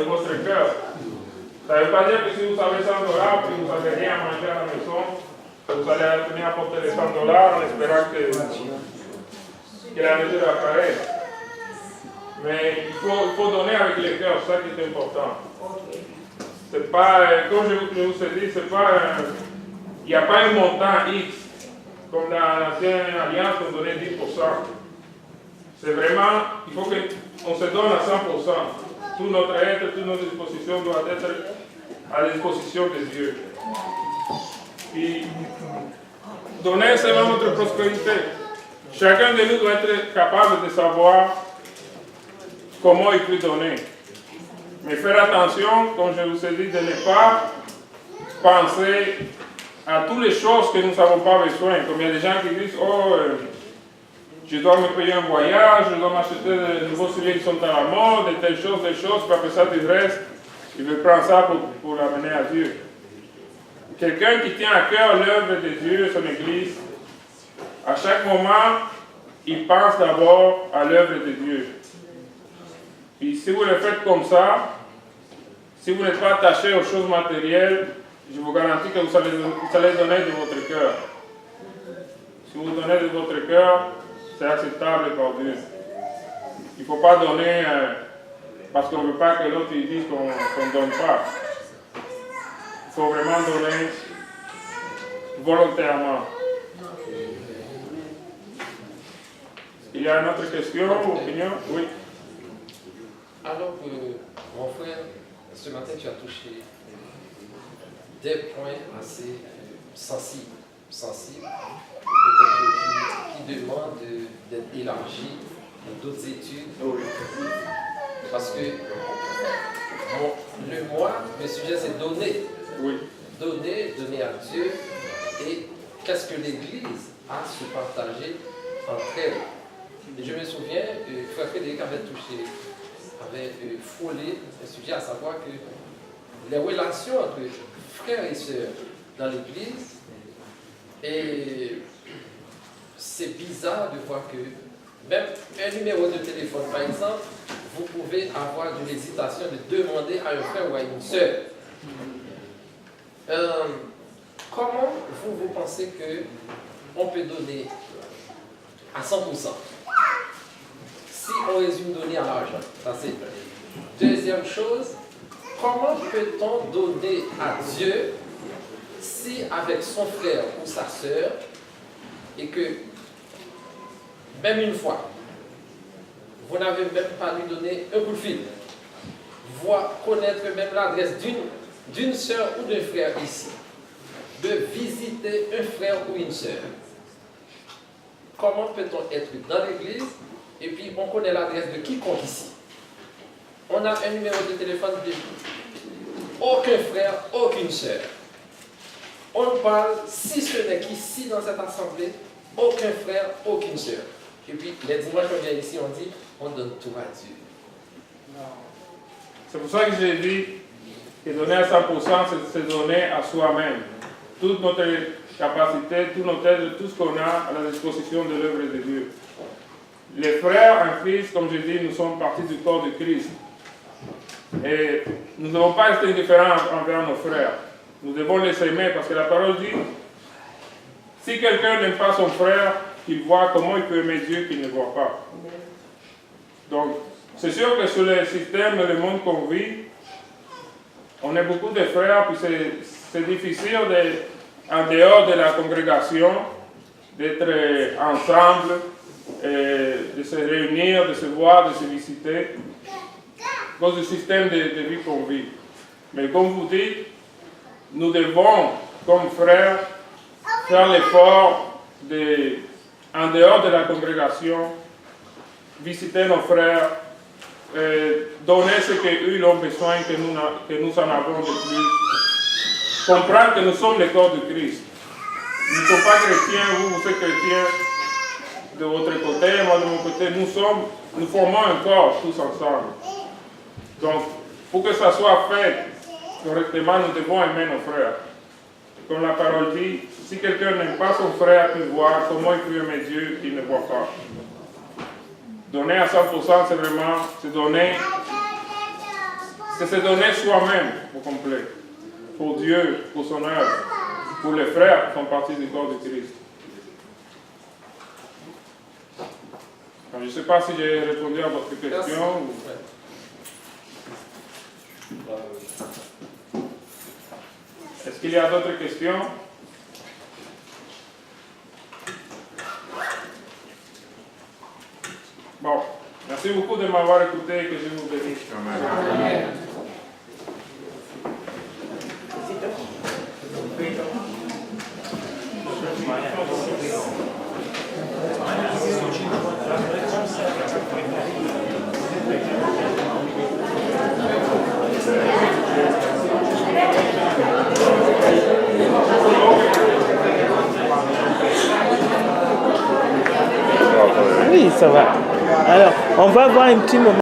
de votre cœur. Ça ne veut pas dire que si vous avez 100 dollars et que vous n'avez rien à manger à la maison, vous allez venir apporter les 100 dollars en espérant que la mesure apparaisse. Mais il faut donner avec le cœur, c'est ça qui est important. C'est pas, comme je vous ai dit, c'est pas, il n'y a pas un montant X, comme dans l'ancienne alliance, on donnait 10%. C'est vraiment, il faut qu'on se donne à 100%. Tout notre être, toute notre disposition doit être à la disposition de Dieu. Puis, donner, c'est vraiment notre prospérité. Chacun de nous doit être capable de savoir comment il peut donner. Mais faire attention, comme je vous ai dit, de ne pas penser à toutes les choses que nous n'avons pas besoin. Comme il y a des gens qui disent, oh, je dois me payer un voyage, je dois m'acheter de nouveaux souliers qui sont à la mode, et telles choses, puis après ça, tu restes, il veut prendre ça pour l'amener à Dieu. Quelqu'un qui tient à cœur l'œuvre de Dieu et son Église, à chaque moment, il pense d'abord à l'œuvre de Dieu. Et si vous le faites comme ça, si vous n'êtes pas attaché aux choses matérielles, je vous garantis que vous allez donner de votre cœur. Si vous donnez de votre cœur, c'est acceptable par Dieu. Il ne faut pas donner parce qu'on ne veut pas que l'autre dise qu'on ne donne pas. Il faut vraiment donner volontairement. Il y a une autre question ou opinion? Oui. Alors, mon frère, ce matin, tu as touché des points assez sensibles, peut-être qui demandent d'être élargis à d'autres études. Oui. Parce que le sujet, c'est donner. Oui. Donner à Dieu. Et qu'est-ce que l'Église a à se partager entre elles. Et je me souviens, frère Frédéric avait frôlé un sujet, à savoir que les relations entre frères et sœurs dans l'Église, et c'est bizarre de voir que même un numéro de téléphone, par exemple, vous pouvez avoir de l'hésitation de demander à un frère ou à une sœur. Comment vous pensez qu'on peut donner à 100%? Si on résume donner à l'argent, ça c'est une. Deuxième chose, comment peut-on donner à Dieu si avec son frère ou sa sœur, et que même une fois, vous n'avez même pas lui donné un coup de fil, voir connaître même l'adresse d'une sœur ou d'un frère ici, de visiter un frère ou une sœur. Comment peut-on être dans l'église et puis on connaît l'adresse de quiconque ici? On a un numéro de téléphone de aucun frère, aucune sœur. On parle, si ce n'est qu'ici dans cette assemblée, aucun frère, aucune sœur. Et puis les dimanches qu'on vient ici, on dit, on donne tout à Dieu. C'est pour ça que j'ai dit que donner à 100%, c'est donner à soi-même. Toute notre capacité, tout notre aide, tout ce qu'on a à la disposition de l'œuvre de Dieu. Les frères en Christ, comme je dis, nous sommes partie du corps de Christ. Et nous ne devons pas être indifférents envers nos frères. Nous devons les aimer parce que la parole dit, si quelqu'un n'aime pas son frère, qu'il voit comment il peut aimer Dieu qu'il ne voit pas. Donc, c'est sûr que sur le système et le monde qu'on vit, on est beaucoup de frères, puis c'est difficile, en dehors de la congrégation, d'être ensemble, de se réunir, de se voir, de se visiter, à cause du système de vie qu'on vit. Mais comme vous dites, nous devons, comme frères, faire l'effort en dehors de la congrégation, visiter nos frères, donner ce qu'eux ont besoin, que nous en avons de plus. Comprendre que nous sommes le corps de Christ. Nous ne sommes pas chrétiens, vous êtes chrétiens de votre côté, moi de mon côté. Nous formons un corps tous ensemble. Donc, pour que ça soit fait correctement, nous devons aimer nos frères. Comme la parole dit, si quelqu'un n'aime pas son frère, peut voir comment il peut aimer Dieu qu'il ne voit pas. Donner à 100%, c'est vraiment se donner c'est se donner soi-même au complet, pour Dieu, pour son œuvre, pour les frères qui font partie du corps de Christ. Alors, je ne sais pas si j'ai répondu à votre question. Est-ce qu'il y a d'autres questions? Bon, merci beaucoup de m'avoir écouté et que Dieu vous bénisse. Amen. Oui, ça va. Alors, on va voir un petit moment.